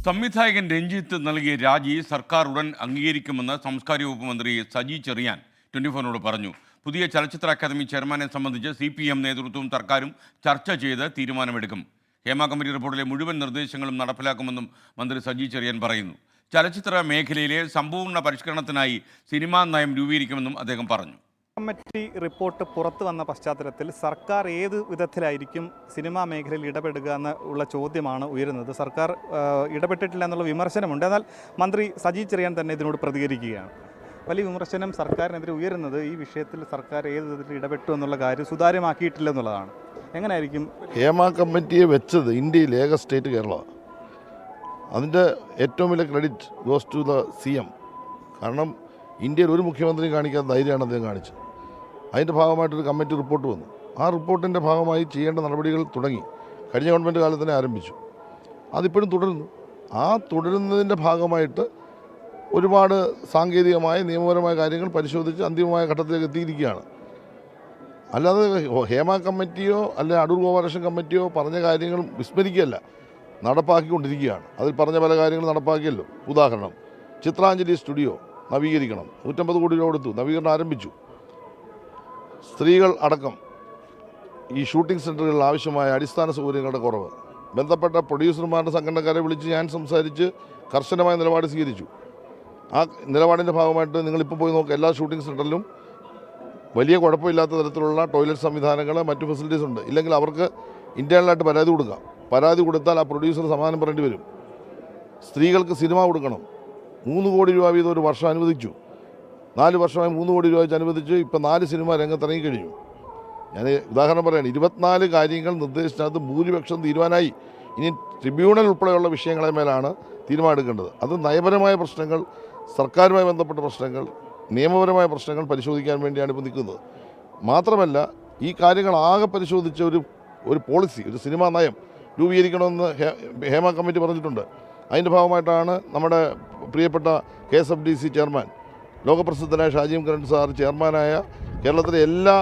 സംവിധായകൻ രഞ്ജിത്ത് നൽകിയ രാജി സർക്കാർ ഉടൻ അംഗീകരിക്കുമെന്ന് സാംസ്കാരിക വകുപ്പ് മന്ത്രി സജി ചെറിയാൻ 24നോട് പറഞ്ഞു. പുതിയ ചലച്ചിത്ര അക്കാദമി ചെയർമാനെ സംബന്ധിച്ച് CPM നേതൃത്വവും സർക്കാരും ചർച്ച ചെയ്ത് തീരുമാനമെടുക്കും. ഹേമ കമ്മിറ്റി റിപ്പോർട്ടിലെ മുഴുവൻ നിർദ്ദേശങ്ങളും നടപ്പിലാക്കുമെന്നും മന്ത്രി സജി ചെറിയാൻ പറയുന്നു. ചലച്ചിത്ര മേഖലയിലെ സമ്പൂർണ്ണ പരിഷ്കരണത്തിനായി സിനിമാ നയം രൂപീകരിക്കുമെന്നും അദ്ദേഹം പറഞ്ഞു. കമ്മിറ്റി റിപ്പോർട്ട് പുറത്തു വന്ന പശ്ചാത്തലത്തിൽ സർക്കാർ ഏത് വിധത്തിലായിരിക്കും സിനിമാ മേഖലയിൽ ഇടപെടുക എന്നുള്ള ചോദ്യമാണ് ഉയരുന്നത്. സർക്കാർ ഇടപെട്ടിട്ടില്ല എന്നുള്ള വിമർശനമുണ്ട്. എന്നാൽ മന്ത്രി സജി ചെറിയാൻ തന്നെ ഇതിനോട് പ്രതികരിക്കുകയാണ്. വലിയ വിമർശനം സർക്കാരിനെതിരെ ഉയരുന്നത് ഈ വിഷയത്തിൽ സർക്കാർ ഏത് വിധത്തിൽ ഇടപെട്ടു എന്നുള്ള കാര്യം സുതാര്യമാക്കിയിട്ടില്ല എന്നുള്ളതാണ്. എങ്ങനെയായിരിക്കും ഹേമ കമ്മിറ്റിയെ വെച്ചത്? ഇന്ത്യയിൽ ഏക സ്റ്റേറ്റ് കേരളമാണ്. അതിൻ്റെ ഏറ്റവും വലിയ credit goes to the CM. കാരണം ഇന്ത്യയിൽ ഒരു മുഖ്യമന്ത്രിയും കാണിക്കാത്ത ധൈര്യമാണ് അദ്ദേഹം കാണിച്ചത്. അതിൻ്റെ ഭാഗമായിട്ടൊരു കമ്മിറ്റി റിപ്പോർട്ട് വന്നു. ആ റിപ്പോർട്ടിൻ്റെ ഭാഗമായി ചെയ്യേണ്ട നടപടികൾ തുടങ്ങി. കഴിഞ്ഞ ഗവൺമെൻറ് കാലത്ത് തന്നെ ആരംഭിച്ചു. അതിപ്പോഴും തുടരുന്നു. ആ തുടരുന്നതിൻ്റെ ഭാഗമായിട്ട് ഒരുപാട് സാങ്കേതികമായ നിയമപരമായ കാര്യങ്ങൾ പരിശോധിച്ച് അന്തിമമായ ഘട്ടത്തിലേക്ക് എത്തിയിരിക്കുകയാണ്. അല്ലാതെ ഹേമ കമ്മിറ്റിയോ അല്ലെ അടൂർ ഗോപാലകൃഷ്ണൻ കമ്മിറ്റിയോ പറഞ്ഞ കാര്യങ്ങൾ വിസ്മരിക്കുകയല്ല, നടപ്പാക്കിക്കൊണ്ടിരിക്കുകയാണ്. അതിൽ പറഞ്ഞ പല കാര്യങ്ങളും നടപ്പാക്കിയല്ലോ. ഉദാഹരണം, ചിത്രാഞ്ജലി സ്റ്റുഡിയോ നവീകരിക്കണം. 150 കോടി രൂപ കൊടുത്തു, നവീകരണം ആരംഭിച്ചു. സ്ത്രീകൾ അടക്കം ഈ ഷൂട്ടിംഗ് സെൻ്ററുകളിൽ ആവശ്യമായ അടിസ്ഥാന സൗകര്യങ്ങളുടെ കുറവ്, ബന്ധപ്പെട്ട പ്രൊഡ്യൂസർമാരുടെ സംഘടനക്കാരെ വിളിച്ച് ഞാൻ സംസാരിച്ച് കർശനമായ നിലപാട് സ്വീകരിച്ചു. ആ നിലപാടിൻ്റെ ഭാഗമായിട്ട് നിങ്ങളിപ്പോൾ പോയി നോക്കുക, എല്ലാ ഷൂട്ടിംഗ് സെൻ്ററിലും വലിയ കുഴപ്പമില്ലാത്ത തരത്തിലുള്ള ടോയ്ലറ്റ് സംവിധാനങ്ങൾ, മറ്റു ഫെസിലിറ്റീസ് ഉണ്ട്. ഇല്ലെങ്കിൽ അവർക്ക് ഇൻറ്റേണലായിട്ട് പരാതി കൊടുക്കാം. പരാതി കൊടുത്താൽ ആ പ്രൊഡ്യൂസർ സമാധാനം പറയേണ്ടി വരും. സ്ത്രീകൾക്ക് സിനിമ കൊടുക്കണം. 3 കോടി രൂപ വീതം ഒരു വർഷം അനുവദിച്ചു. 4 വർഷമായി 3 കോടി രൂപ വെച്ച് അനുവദിച്ചു. ഇപ്പം 4 സിനിമ രംഗത്തിറങ്ങിക്കഴിഞ്ഞു. ഞാൻ ഉദാഹരണം പറയുകയാണ്. 24 കാര്യങ്ങൾ നിർദ്ദേശിച്ചത് ഭൂരിപക്ഷം തീരുമാനമായി. ഇനി ട്രിബ്യൂണൽ ഉൾപ്പെടെയുള്ള വിഷയങ്ങളെ മേലാണ് തീരുമാനം എടുക്കേണ്ടത്. അത് നയപരമായ പ്രശ്നങ്ങൾ, സർക്കാരുമായി ബന്ധപ്പെട്ട പ്രശ്നങ്ങൾ, നിയമപരമായ പ്രശ്നങ്ങൾ പരിശോധിക്കാൻ വേണ്ടിയാണ് ഇപ്പോൾ നിൽക്കുന്നത്. മാത്രമല്ല, ഈ കാര്യങ്ങൾ ആകെ പരിശോധിച്ച ഒരു പോളിസി, ഒരു സിനിമാ നയം രൂപീകരിക്കണമെന്ന് ഹേമ കമ്മിറ്റി പറഞ്ഞിട്ടുണ്ട്. അതിൻ്റെ ഭാഗമായിട്ടാണ് നമ്മുടെ പ്രിയപ്പെട്ട KSFDC ചെയർമാൻ, ലോകപ്രസിദ്ധനായ ഷാജി കരൺ സാർ ചെയർമാനായ കേരളത്തിലെ എല്ലാ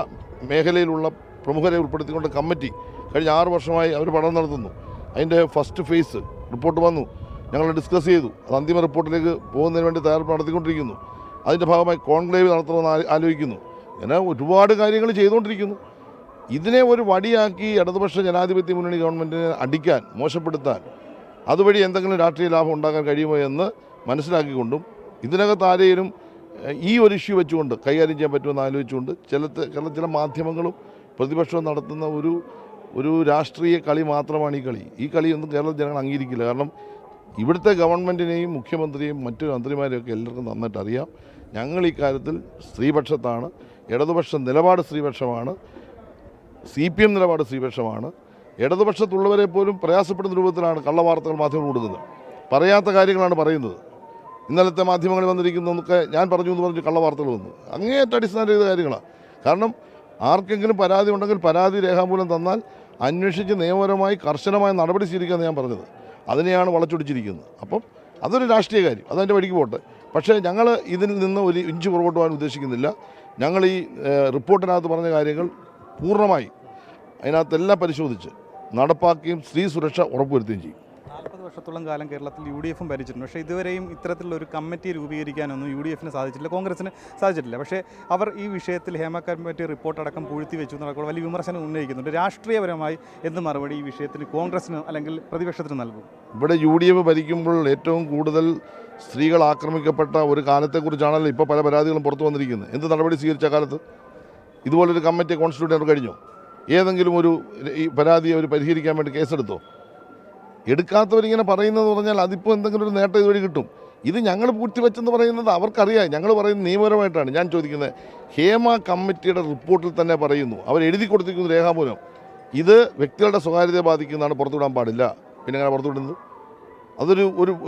മേഖലയിലുള്ള പ്രമുഖരെ ഉൾപ്പെടുത്തിക്കൊണ്ട് കമ്മിറ്റി കഴിഞ്ഞ 6 വർഷമായി അവർ പഠനം നടത്തുന്നു. അതിൻ്റെ ഫസ്റ്റ് ഫേസ് റിപ്പോർട്ട് വന്നു, ഞങ്ങൾ ഡിസ്കസ് ചെയ്തു. അത് അന്തിമ റിപ്പോർട്ടിലേക്ക് പോകുന്നതിന് വേണ്ടി തയ്യാറെടുപ്പ് നടത്തിക്കൊണ്ടിരിക്കുന്നു. അതിൻ്റെ ഭാഗമായി കോൺക്ലേവ് നടത്തണമെന്ന് ആലോചിക്കുന്നു. അങ്ങനെ ഒരുപാട് കാര്യങ്ങൾ ചെയ്തുകൊണ്ടിരിക്കുന്നു. ഇതിനെ ഒരു വടിയാക്കി ഇടതുപക്ഷ ജനാധിപത്യ മുന്നണി ഗവൺമെൻറ്റിനെ അടിക്കാൻ, മോശപ്പെടുത്താൻ, അതുവഴി എന്തെങ്കിലും രാഷ്ട്രീയ ലാഭം ഉണ്ടാക്കാൻ കഴിയുമോ എന്ന് മനസ്സിലാക്കിക്കൊണ്ടും ഇതിനകത്ത് ആരെയും ഈ ഒരു ഇഷ്യൂ വെച്ചുകൊണ്ട് കൈകാര്യം ചെയ്യാൻ പറ്റുമെന്ന് ആലോചിച്ചുകൊണ്ട് ചില മാധ്യമങ്ങളും പ്രതിപക്ഷവും നടത്തുന്ന ഒരു രാഷ്ട്രീയ കളി മാത്രമാണ് ഈ കളി. ഈ കളിയൊന്നും കേരള ജനങ്ങൾ അംഗീകരിക്കില്ല. കാരണം ഇവിടുത്തെ ഗവൺമെൻറ്റിനെയും മുഖ്യമന്ത്രിയെയും മറ്റു മന്ത്രിമാരെയൊക്കെ എല്ലാവർക്കും നന്നായിട്ട് അറിയാം. ഞങ്ങൾ ഈ കാര്യത്തിൽ സ്ത്രീപക്ഷത്താണ്. ഇടതുപക്ഷ നിലപാട് സ്ത്രീപക്ഷമാണ്. CPM നിലപാട് സ്ത്രീപക്ഷമാണ്. ഇടതുപക്ഷത്തുള്ളവരെ പോലും പ്രയാസപ്പെടുന്ന രൂപത്തിലാണ് കള്ളവാർത്തകൾ മാധ്യമങ്ങൾ കൊടുക്കുന്നത്. പറയാത്ത കാര്യങ്ങളാണ് പറയുന്നത്. ഇന്നലത്തെ മാധ്യമങ്ങളിൽ വന്നിരിക്കുന്നതൊക്കെ ഞാൻ പറഞ്ഞു എന്ന് പറഞ്ഞ് കള്ളവാർത്തകൾ വന്നു. അങ്ങേയറ്റ അടിസ്ഥാന ചെയ്ത കാര്യങ്ങളാണ്. കാരണം ആർക്കെങ്കിലും പരാതി ഉണ്ടെങ്കിൽ പരാതി രേഖാമൂലം തന്നാൽ അന്വേഷിച്ച് നിയമപരമായി കർശനമായ നടപടി സ്വീകരിക്കാമെന്ന് ഞാൻ പറഞ്ഞത്. അതിനെയാണ് വളച്ചൊടിച്ചിരിക്കുന്നത്. അപ്പം അതൊരു രാഷ്ട്രീയ കാര്യം, അതതിൻ്റെ വഴിക്ക് പോട്ടെ. പക്ഷേ ഞങ്ങൾ ഇതിൽ നിന്ന് ഒരു ഇഞ്ച് പുറകോട്ട് പോകാൻ ഉദ്ദേശിക്കുന്നില്ല. ഞങ്ങൾ ഈ റിപ്പോർട്ടിനകത്ത് പറഞ്ഞ കാര്യങ്ങൾ പൂർണ്ണമായി അതിനകത്തെല്ലാം പരിശോധിച്ച് നടപ്പാക്കുകയും സ്ത്രീ സുരക്ഷ ഉറപ്പുവരുത്തുകയും ചെയ്യും. 40 വർഷത്തോളം കാലം കേരളത്തിൽ UDF ഭരിച്ചിട്ടുണ്ട്. പക്ഷേ ഇതുവരെയും ഇത്തരത്തിലുള്ള ഒരു കമ്മിറ്റി രൂപീകരിക്കാനൊന്നും UDF സാധിച്ചിട്ടില്ല, കോൺഗ്രസിന് സാധിച്ചിട്ടില്ല. പക്ഷേ അവർ ഈ വിഷയത്തിൽ ഹേമ കമ്മിറ്റി റിപ്പോർട്ട് അടക്കം പൂഴ്ത്തി വെച്ചു എന്നൊക്കെ വലിയ വിമർശനം ഉന്നയിക്കുന്നുണ്ട്. രാഷ്ട്രീയപരമായി എന്ത് മറുപടി ഈ വിഷയത്തിൽ കോൺഗ്രസിന് അല്ലെങ്കിൽ പ്രതിപക്ഷത്തിന് നൽകും? ഇവിടെ UDF ഭരിക്കുമ്പോൾ ഏറ്റവും കൂടുതൽ സ്ത്രീകൾ ആക്രമിക്കപ്പെട്ട ഒരു കാലത്തെക്കുറിച്ചാണല്ലോ ഇപ്പോൾ പല പരാതികളും പുറത്തു വന്നിരിക്കുന്നത്. എന്ത് നടപടി സ്വീകരിച്ച കാലത്ത് ഇതുപോലൊരു കമ്മിറ്റി കോൺസ്റ്റിറ്റ്യൂട്ട് ചെയ്യാൻ കഴിഞ്ഞോ? ഏതെങ്കിലും ഈ പരാതിയെ അവർ പരിഹരിക്കാൻ വേണ്ടി കേസെടുത്തോ? എടുക്കാത്തവരിങ്ങനെ പറയുന്നതെന്ന് പറഞ്ഞാൽ അതിപ്പോൾ എന്തെങ്കിലും ഒരു നേട്ടം ഇതുവഴി കിട്ടും. ഇത് ഞങ്ങൾ പൂഴ്ത്തിവെച്ചെന്ന് പറയുന്നത് അവർക്കറിയാം. ഞങ്ങൾ പറയുന്നത് നിയമപരമായിട്ടാണ്. ഞാൻ ചോദിക്കുന്നത്, ഹേമ കമ്മിറ്റിയുടെ റിപ്പോർട്ടിൽ തന്നെ പറയുന്നു, അവർ എഴുതി കൊടുത്തിരിക്കുന്ന രേഖാമൂലം ഇത് വ്യക്തികളുടെ സ്വകാര്യതയെ ബാധിക്കുന്നതാണ്, പുറത്തുവിടാൻ പാടില്ല. പിന്നെ അങ്ങനെ പുറത്തുവിടുന്നത്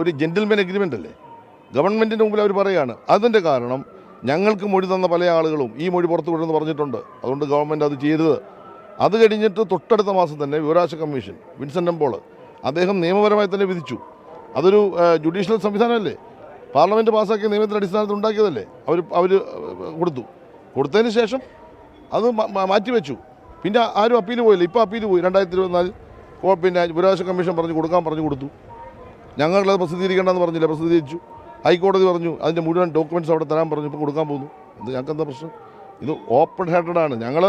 ഒരു ജെന്റിൽമെൻ എഗ്രിമെൻ്റ് അല്ലേ? ഗവൺമെൻറ്റിൻ്റെ മുമ്പിൽ അവർ പറയുകയാണ്. അതിൻ്റെ കാരണം ഞങ്ങൾക്ക് മൊഴി തന്ന പല ആളുകളും ഈ മൊഴി പുറത്തു വിടുമെന്ന് പറഞ്ഞിട്ടുണ്ട്. അതുകൊണ്ട് ഗവൺമെൻറ് അത് ചെയ്തത്. അത് കഴിഞ്ഞിട്ട് തൊട്ടടുത്ത മാസം തന്നെ വിവരാവകാശ കമ്മീഷൻ വിൻസെൻ്റ് പോൾ അദ്ദേഹം നിയമപരമായി തന്നെ വിധിച്ചു. അതൊരു ജുഡീഷ്യൽ സംവിധാനമല്ലേ? പാർലമെൻറ്റ് പാസ്സാക്കിയ നിയമത്തിൻ്റെ അടിസ്ഥാനത്തിൽ ഉണ്ടാക്കിയതല്ലേ? അവർ കൊടുത്തതിന് ശേഷം അത് മാറ്റിവെച്ചു. പിന്നെ ആരും അപ്പീൽ പോയില്ല. ഇപ്പോൾ അപ്പീൽ പോയി. 2024 പിന്നെ വിവരാവകാശ കമ്മീഷൻ പറഞ്ഞു കൊടുത്തു. ഞങ്ങളത് പ്രസിദ്ധീകരിക്കേണ്ടെന്ന് പറഞ്ഞില്ല, പ്രസിദ്ധീകരിച്ചു. ഹൈക്കോടതി പറഞ്ഞു അതിൻ്റെ മുഴുവൻ ഡോക്യുമെൻറ്റ്സ് അവിടെ തരാൻ പറഞ്ഞു, ഇപ്പോൾ കൊടുക്കാൻ പോകുന്നു. ഇത് ഞങ്ങൾക്ക് എന്താ പ്രശ്നം? ഇത് ഓപ്പൺ ഹെഡഡാണ്. ഞങ്ങൾ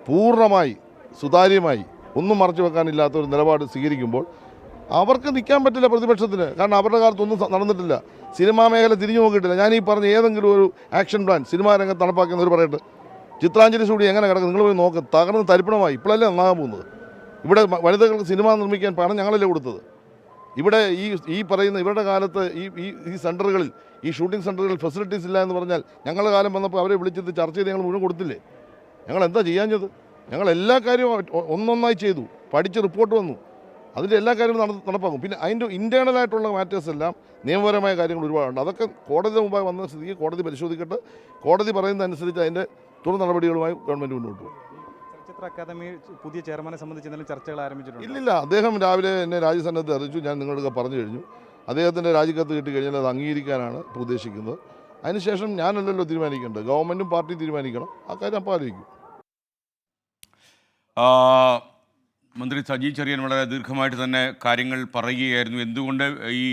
പൂർണ്ണമായി സുതാര്യമായി ഒന്നും മറച്ചു വെക്കാനില്ലാത്ത ഒരു നിലപാട് സ്വീകരിക്കുമ്പോൾ അവർക്ക് നിൽക്കാൻ പറ്റില്ല പ്രതിപക്ഷത്തിന്. കാരണം അവരുടെ കാലത്തൊന്നും നടന്നിട്ടില്ല. സിനിമാ മേഖല തിരിഞ്ഞു നോക്കിയിട്ടില്ല. ഞാൻ ഈ പറഞ്ഞ ഏതെങ്കിലും ഒരു ആക്ഷൻ പ്ലാൻ സിനിമാ രംഗത്ത് നടപ്പാക്കുന്നവർ പറയട്ടെ. ചിത്രാഞ്ജലി സ്റ്റുഡിയോ എങ്ങനെ കിടക്കും നിങ്ങൾ പോയി നോക്ക്. തകർന്ന് തരിപ്പണമായി. ഇപ്പോഴല്ലേ നന്നാകാൻ പോകുന്നത്. ഇവിടെ വനിതകൾക്ക് സിനിമ നിർമ്മിക്കാൻ പണം ഞങ്ങളല്ലേ കൊടുത്തത്. ഇവിടെ ഈ പറയുന്ന ഇവരുടെ കാലത്ത് ഈ സെൻറ്ററുകളിൽ, ഈ ഷൂട്ടിംഗ് സെൻറ്ററുകളിൽ ഫെസിലിറ്റീസ് ഇല്ല എന്ന് പറഞ്ഞാൽ ഞങ്ങളുടെ കാലം വന്നപ്പോൾ അവരെ വിളിച്ചത് ചർച്ച ചെയ്ത് ഞങ്ങൾ മുഴുവൻ കൊടുത്തില്ലേ? ഞങ്ങൾ എന്താ ചെയ്യാഞ്ഞത്? ഞങ്ങൾ എല്ലാ കാര്യവും ഒന്നൊന്നായി ചെയ്തു. പഠിച്ച് റിപ്പോർട്ട് വന്നു. അതിൻ്റെ എല്ലാ കാര്യങ്ങളും നടപ്പാക്കും. പിന്നെ അതിൻ്റെ ഇൻറ്റേർണലായിട്ടുള്ള മാറ്റേഴ്സ് എല്ലാം നിയമപരമായ കാര്യങ്ങൾ ഒരുപാടുണ്ട്. അതൊക്കെ കോടതിയുടെ മുമ്പായി വന്ന സ്ഥിതിക്ക് കോടതി പരിശോധിക്കട്ടെ. കോടതി പറയുന്നതനുസരിച്ച് അതിൻ്റെ തുടർ നടപടികളുമായി ഗവൺമെൻറ് മുന്നോട്ട് പോകും. ചലച്ചിത്ര അക്കാദമി പുതിയ ചെയർമാനെ സംബന്ധിച്ച് എന്തെങ്കിലും ചർച്ചകൾ ആരംഭിച്ചിട്ടുണ്ട്? ഇല്ലില്ല. അദ്ദേഹം രാവിലെ എന്നെ രാജ്യസന്നദ്ധ അറിയിച്ചു. ഞാൻ നിങ്ങളൊക്കെ പറഞ്ഞു കഴിഞ്ഞു. അദ്ദേഹത്തിൻ്റെ രാജിക്കത്ത് കിട്ടിക്കഴിഞ്ഞാൽ അത് അംഗീകരിക്കാനാണ് ഉദ്ദേശിക്കുന്നത്. അതിനുശേഷം ഞാനല്ലല്ലോ തീരുമാനിക്കേണ്ടത്, ഗവൺമെൻറ്റും പാർട്ടിയും തീരുമാനിക്കണം. ആ കാര്യം അപ്പോൾ ആലോചിക്കും. മന്ത്രി സജി ചെറിയാൻ വളരെ ദീർഘമായിട്ട് തന്നെ കാര്യങ്ങൾ പറയുകയായിരുന്നു. എന്തുകൊണ്ട് ഈ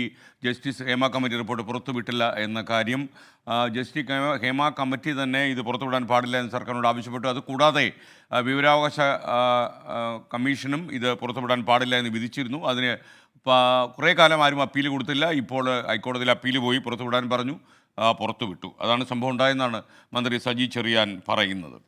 ജസ്റ്റിസ് ഹേമ കമ്മിറ്റി റിപ്പോർട്ട് പുറത്തുവിട്ടില്ല എന്ന കാര്യം. ജസ്റ്റിസ് ഹേമ കമ്മിറ്റി തന്നെ ഇത് പുറത്തുവിടാൻ പാടില്ല എന്ന് സർക്കാരിനോട് ആവശ്യപ്പെട്ടു. അതുകൂടാതെ വിവരാവകാശ കമ്മീഷനും ഇത് പുറത്തുവിടാൻ പാടില്ല എന്ന് വിധിച്ചിരുന്നു. അതിന് കുറേ കാലം ആരും അപ്പീൽ കൊടുത്തില്ല. ഇപ്പോൾ ഹൈക്കോടതിയിൽ അപ്പീൽ പോയി പുറത്തുവിടാൻ പറഞ്ഞു, പുറത്തുവിട്ടു. അതാണ് സംഭവം ഉണ്ടായെന്നാണ് മന്ത്രി സജി ചെറിയാൻ പറയുന്നത്.